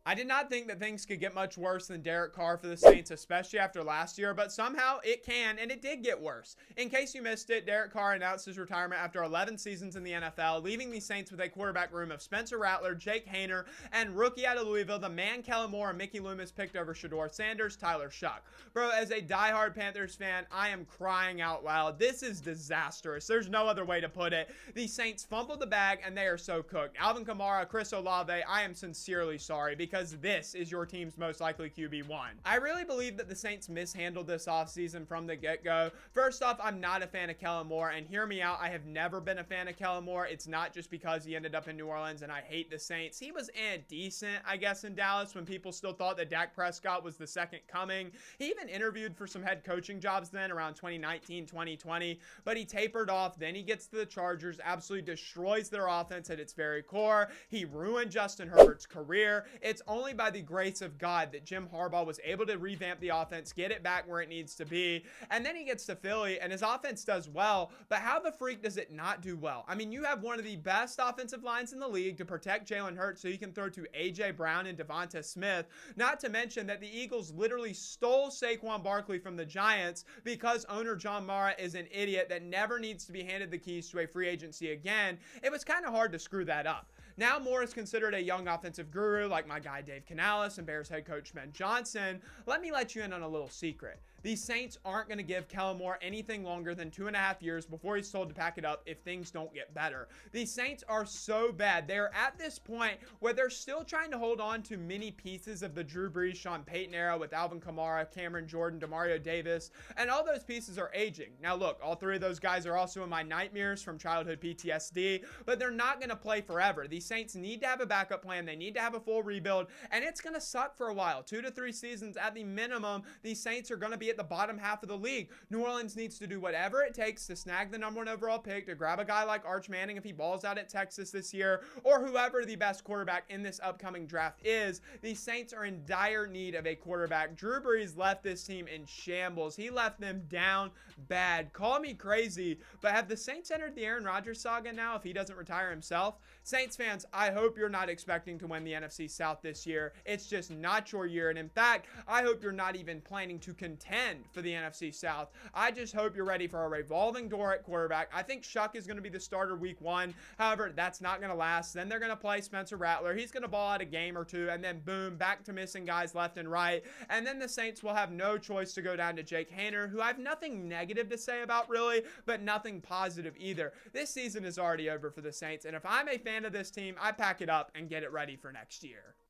I did not think that things could get much worse than Derek Carr for the Saints, especially after last year, but somehow it can, and it did get worse. In case you missed it, Derek Carr announced his retirement after 11 seasons in the NFL, leaving the Saints with a quarterback room of Spencer Rattler, Jake Haener, and rookie out of Louisville, the man Kellen Moore and Mickey Loomis picked over Shedeur Sanders, Tyler Shuck. Bro, as a diehard Panthers fan, I am crying out loud. This is disastrous. There's no other way to put it. The Saints fumbled the bag, and they are so cooked. Alvin Kamara, Chris Olave, I am sincerely sorry, because this is your team's most likely QB1. I really believe that the Saints mishandled this offseason from the get-go. First off, I'm not a fan of Kellen Moore, and hear me out, I have never been a fan of Kellen Moore. It's not just because he ended up in New Orleans and I hate the Saints. He was decent, I guess, in Dallas when people still thought that Dak Prescott was the second coming. He even interviewed for some head coaching jobs then around 2019, 2020, but he tapered off. Then he gets to the Chargers, absolutely destroys their offense at its very core. He ruined Justin Herbert's career. It's only by the grace of God that Jim Harbaugh was able to revamp the offense, get it back where it needs to be. And then he gets to Philly and his offense does well, but how the freak does it not do well? I mean, you have one of the best offensive lines in the league to protect Jalen Hurts so he can throw to A.J. Brown and Devonta Smith. Not to mention that the Eagles literally stole Saquon Barkley from the Giants because owner John Mara is an idiot that never needs to be handed the keys to a free agency again. It was kind of hard to screw that up. Now Moore is considered a young offensive guru like my guy Dave Canales and Bears head coach Ben Johnson. Let me let you in on a little secret. The Saints aren't going to give Kellen Moore anything longer than 2.5 years before he's told to pack it up if things don't get better. The Saints are so bad. They're at this point where they're still trying to hold on to many pieces of the Drew Brees, Sean Payton era with Alvin Kamara, Cameron Jordan, Demario Davis, and all those pieces are aging. Now look, all three of those guys are also in my nightmares from childhood PTSD, but they're not going to play forever. The Saints need to have a backup plan. They need to have a full rebuild, and it's going to suck for a while. 2 to 3 seasons at the minimum, the Saints are going to be at the bottom half of the league. New Orleans needs to do whatever it takes to snag the #1 overall pick, to grab a guy like Arch Manning if he balls out at Texas this year, or whoever the best quarterback in this upcoming draft is. The Saints are in dire need of a quarterback. Drew Brees left this team in shambles. He left them down bad. Call me crazy, but have the Saints entered the Aaron Rodgers saga now if he doesn't retire himself? Saints fans, I hope you're not expecting to win the NFC South this year. It's just not your year, and in fact, I hope you're not even planning to contend for the NFC South. I just hope you're ready for a revolving door at quarterback. I think Shuck is going to be the starter week 1. However, that's not going to last. Then they're going to play Spencer Rattler. He's going to ball out a game or two, and then boom, back to missing guys left and right. And then the Saints will have no choice to go down to Jake Haener, who I have nothing negative to say about really, but nothing positive either. This season is already over for the Saints, and if I'm a fan of this team, I pack it up and get it ready for next year.